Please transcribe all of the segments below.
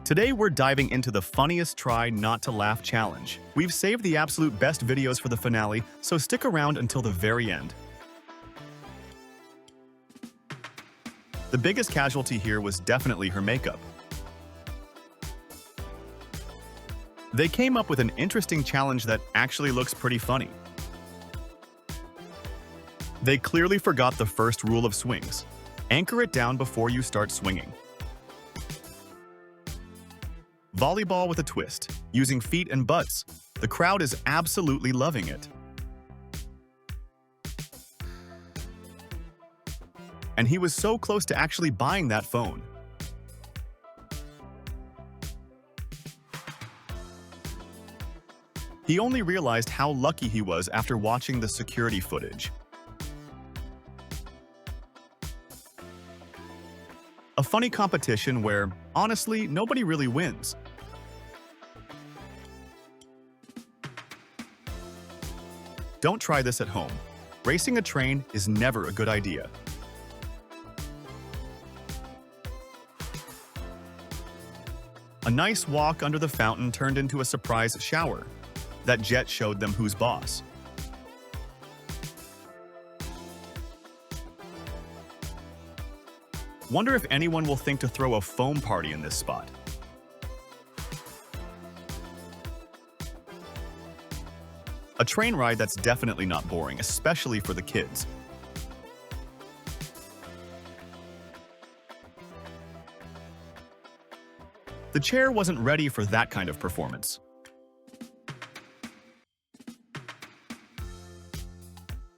Today we're diving into the funniest try not to laugh challenge. We've saved the absolute best videos for the finale, so stick around until the very end. The biggest casualty here was definitely her makeup. They came up with an interesting challenge that actually looks pretty funny. They clearly forgot the first rule of swings. Anchor it down before you start swinging. Volleyball with a twist, using feet and butts. The crowd is absolutely loving it. And he was so close to actually buying that phone. He only realized how lucky he was after watching the security footage. A funny competition where, honestly, nobody really wins. Don't try this at home. Racing a train is never a good idea. A nice walk under the fountain turned into a surprise shower. That jet showed them who's boss. Wonder if anyone will think to throw a foam party in this spot. A train ride that's definitely not boring, especially for the kids. The chair wasn't ready for that kind of performance.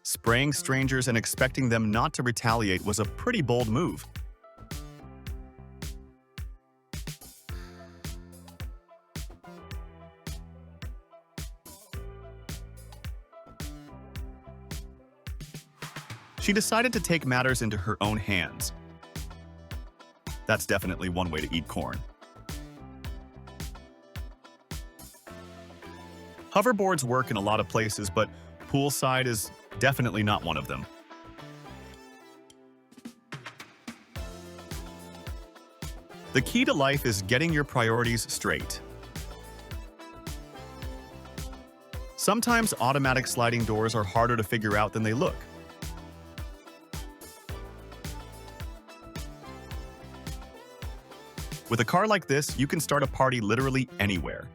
Spraying strangers and expecting them not to retaliate was a pretty bold move. She decided to take matters into her own hands. That's definitely one way to eat corn. Hoverboards work in a lot of places, but poolside is definitely not one of them. The key to life is getting your priorities straight. Sometimes automatic sliding doors are harder to figure out than they look. With a car like this, you can start a party literally anywhere.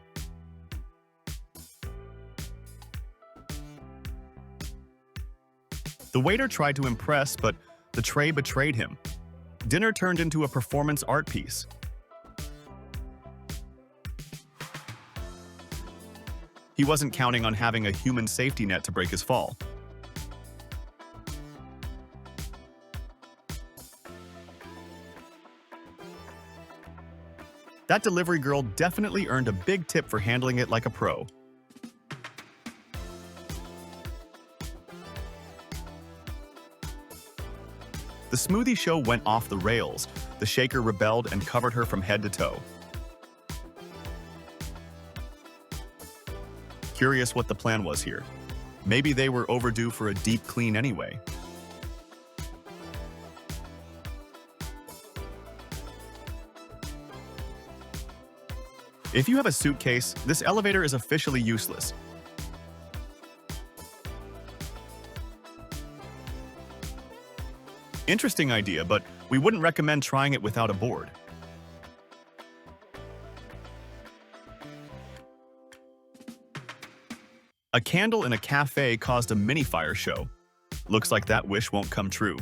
The waiter tried to impress, but the tray betrayed him. Dinner turned into a performance art piece. He wasn't counting on having a human safety net to break his fall. That delivery girl definitely earned a big tip for handling it like a pro. The smoothie show went off the rails. The shaker rebelled and covered her from head to toe. Curious what the plan was here. Maybe they were overdue for a deep clean anyway. If you have a suitcase, this elevator is officially useless. Interesting idea, but we wouldn't recommend trying it without a board. A candle in a cafe caused a mini fire show. Looks like that wish won't come true.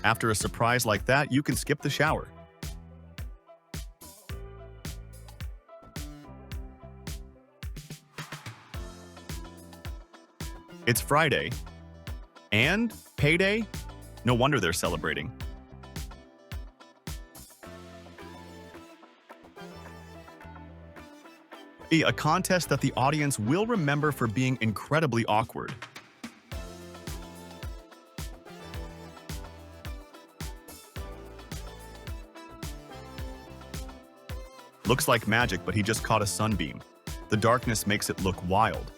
After a surprise like that, you can skip the shower. It's Friday. And payday? No wonder they're celebrating. A contest that the audience will remember for being incredibly awkward. Looks like magic, but he just caught a sunbeam. The darkness makes it look wild.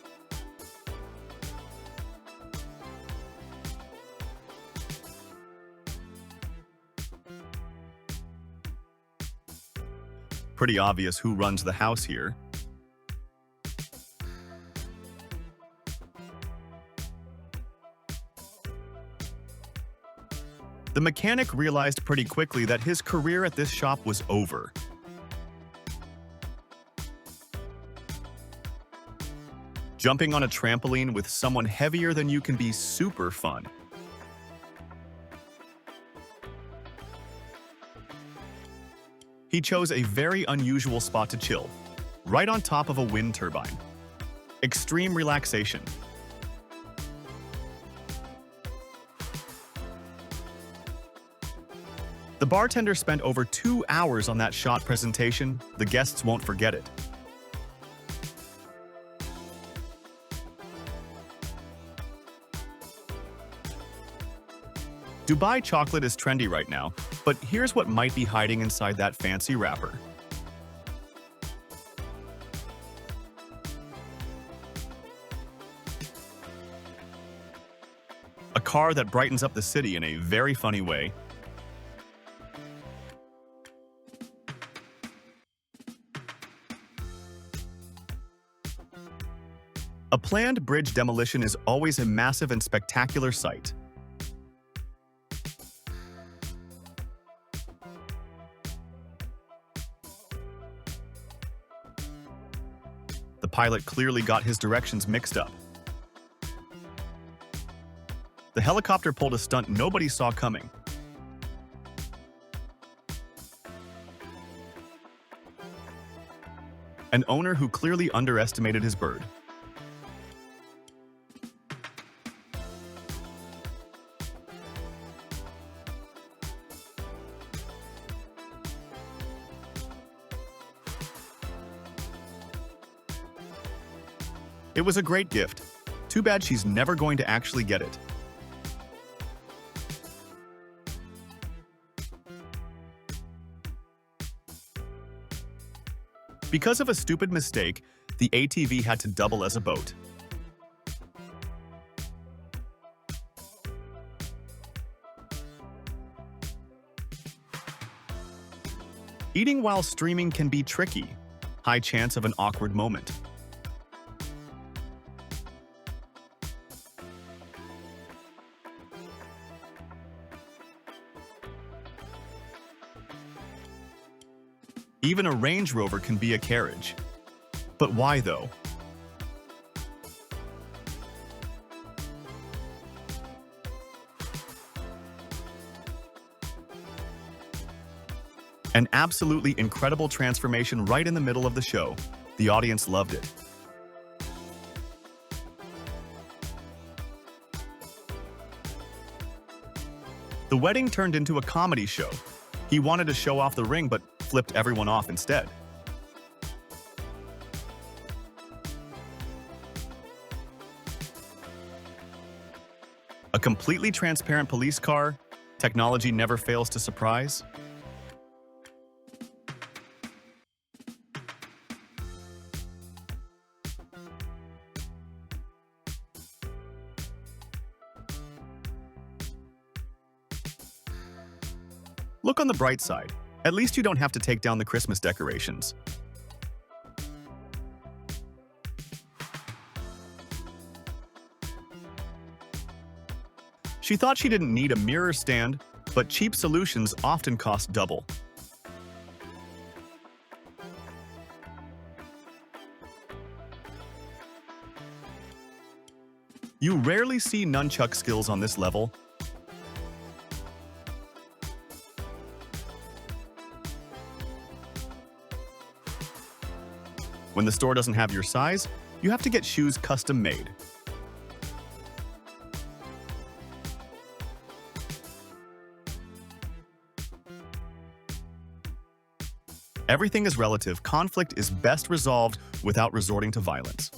Pretty obvious who runs the house here. The mechanic realized pretty quickly that his career at this shop was over. Jumping on a trampoline with someone heavier than you can be super fun. He chose a very unusual spot to chill, right on top of a wind turbine. Extreme relaxation. The bartender spent over 2 hours on that shot presentation. The guests won't forget it. Dubai chocolate is trendy right now, but here's what might be hiding inside that fancy wrapper. A car that brightens up the city in a very funny way. A planned bridge demolition is always a massive and spectacular sight. The pilot clearly got his directions mixed up. The helicopter pulled a stunt nobody saw coming. An owner who clearly underestimated his bird. It was a great gift. Too bad she's never going to actually get it. Because of a stupid mistake, the ATV had to double as a boat. Eating while streaming can be tricky. High chance of an awkward moment. Even a Range Rover can be a carriage. But why, though? An absolutely incredible transformation right in the middle of the show. The audience loved it. The wedding turned into a comedy show. He wanted to show off the ring, but flipped everyone off instead. A completely transparent police car. Technology never fails to surprise. Look on the bright side. At least you don't have to take down the Christmas decorations. She thought she didn't need a mirror stand, but cheap solutions often cost double. You rarely see nunchuck skills on this level. When the store doesn't have your size, you have to get shoes custom made. Everything is relative. Conflict is best resolved without resorting to violence.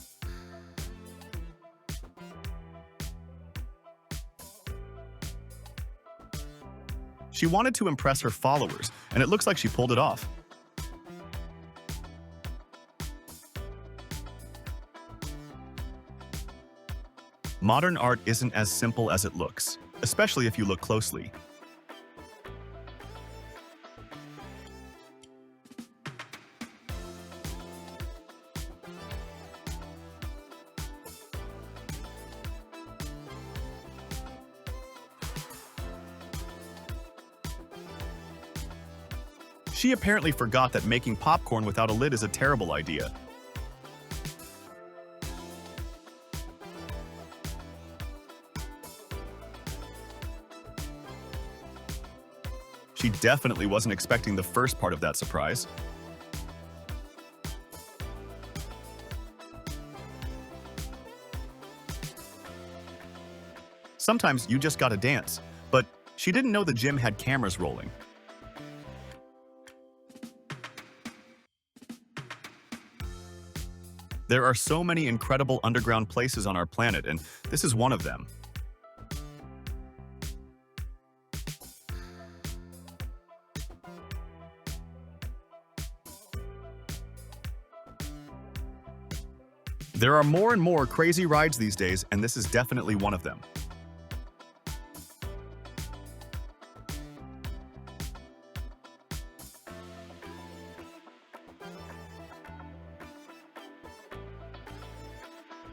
She wanted to impress her followers, and it looks like she pulled it off. Modern art isn't as simple as it looks, especially if you look closely. She apparently forgot that making popcorn without a lid is a terrible idea. She definitely wasn't expecting the first part of that surprise. Sometimes you just gotta dance, but she didn't know the gym had cameras rolling. There are so many incredible underground places on our planet, and this is one of them. There are more and more crazy rides these days, and this is definitely one of them.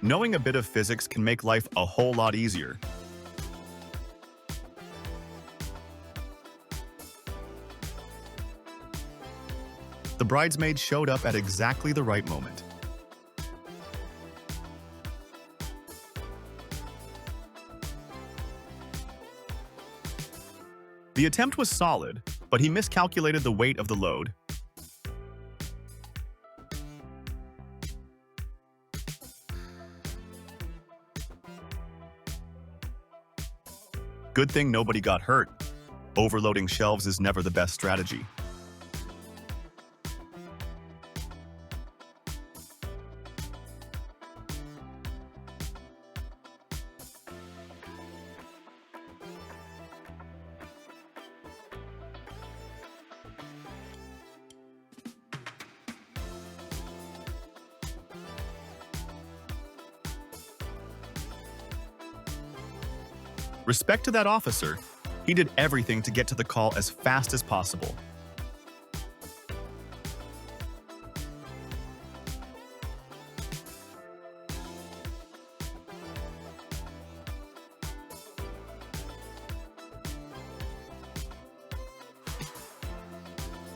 Knowing a bit of physics can make life a whole lot easier. The bridesmaids showed up at exactly the right moment. The attempt was solid, but he miscalculated the weight of the load. Good thing nobody got hurt. Overloading shelves is never the best strategy. Respect to that officer. He did everything to get to the call as fast as possible.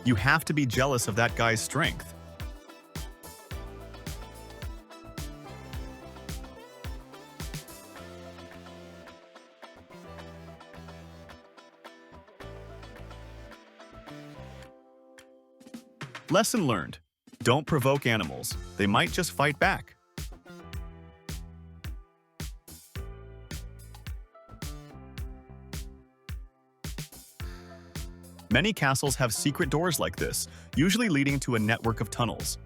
You have to be jealous of that guy's strength. Lesson learned. Don't provoke animals. They might just fight back. Many castles have secret doors like this, usually leading to a network of tunnels.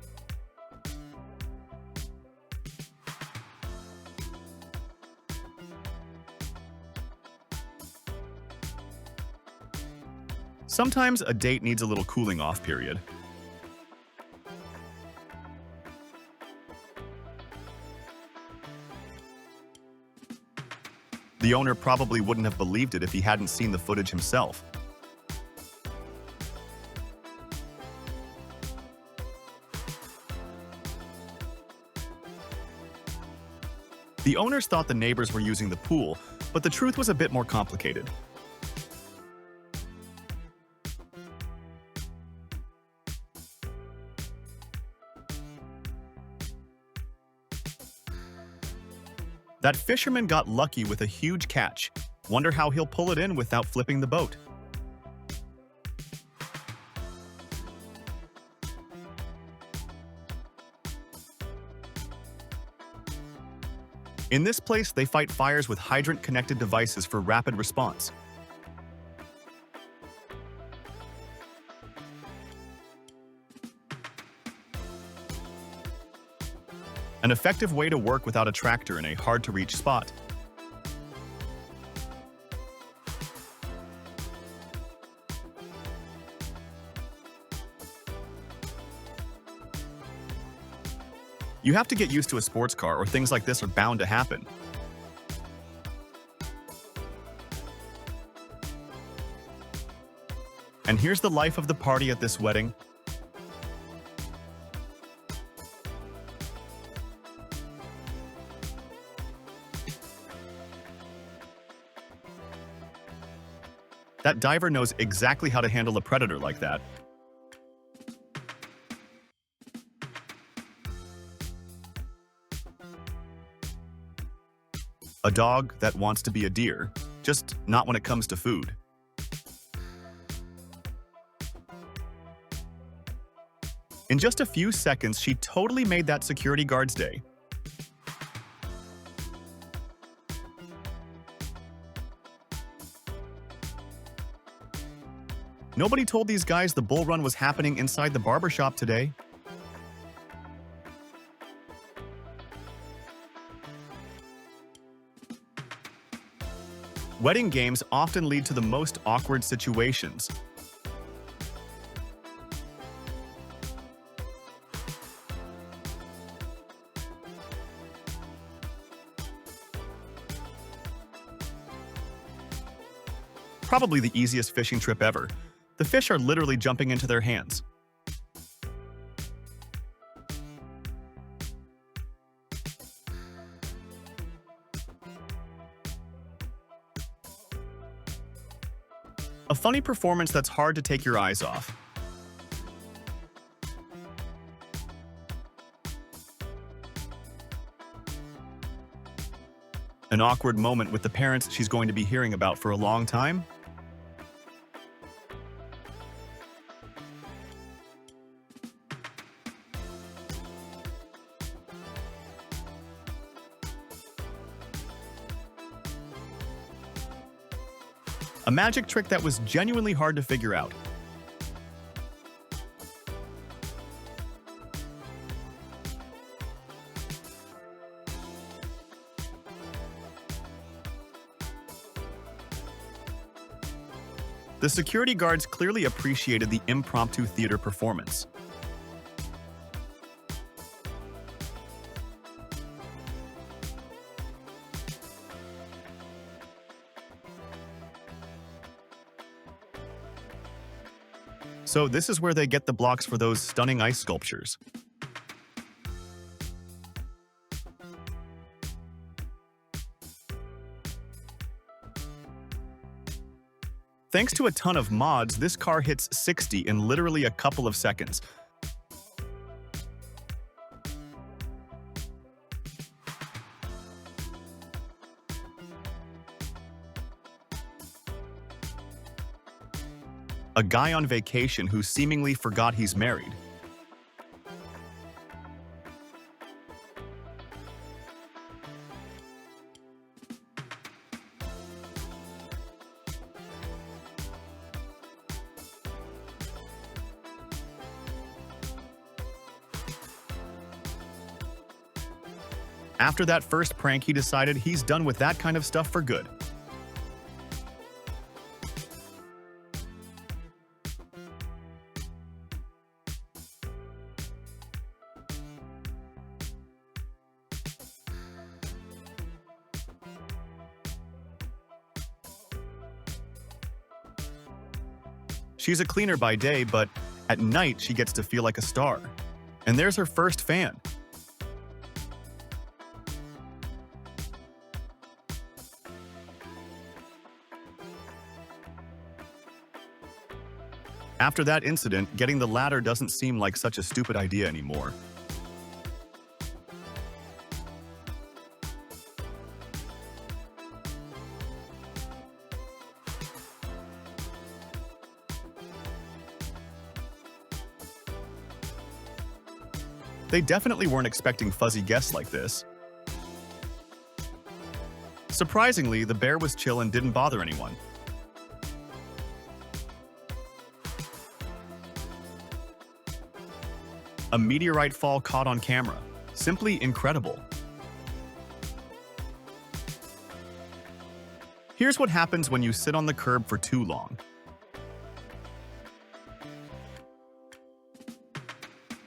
Sometimes a date needs a little cooling off period. The owner probably wouldn't have believed it if he hadn't seen the footage himself. The owners thought the neighbors were using the pool, but the truth was a bit more complicated. That fisherman got lucky with a huge catch. Wonder how he'll pull it in without flipping the boat. In this place, they fight fires with hydrant-connected devices for rapid response. An effective way to work without a tractor in a hard-to-reach spot. You have to get used to a sports car or things like this are bound to happen. And here's the life of the party at this wedding. That diver knows exactly how to handle a predator like that. A dog that wants to be a deer, just not when it comes to food. In just a few seconds, she totally made that security guard's day. Nobody told these guys the bull run was happening inside the barbershop today. Wedding games often lead to the most awkward situations. Probably the easiest fishing trip ever. The fish are literally jumping into their hands. A funny performance that's hard to take your eyes off. An awkward moment with the parents she's going to be hearing about for a long time. A magic trick that was genuinely hard to figure out. The security guards clearly appreciated the impromptu theater performance. So this is where they get the blocks for those stunning ice sculptures. Thanks to a ton of mods, this car hits 60 in literally a couple of seconds. A guy on vacation who seemingly forgot he's married. After that first prank, he decided he's done with that kind of stuff for good. She's a cleaner by day, but at night she gets to feel like a star. And there's her first fan. After that incident, getting the ladder doesn't seem like such a stupid idea anymore. They definitely weren't expecting fuzzy guests like this. Surprisingly, the bear was chill and didn't bother anyone. A meteorite fall caught on camera. Simply incredible. Here's what happens when you sit on the curb for too long.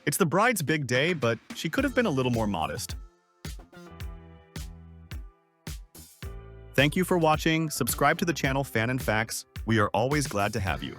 It's the bride's big day, but she could have been a little more modest. Thank you for watching. Subscribe to the channel Fan and Facts. We are always glad to have you.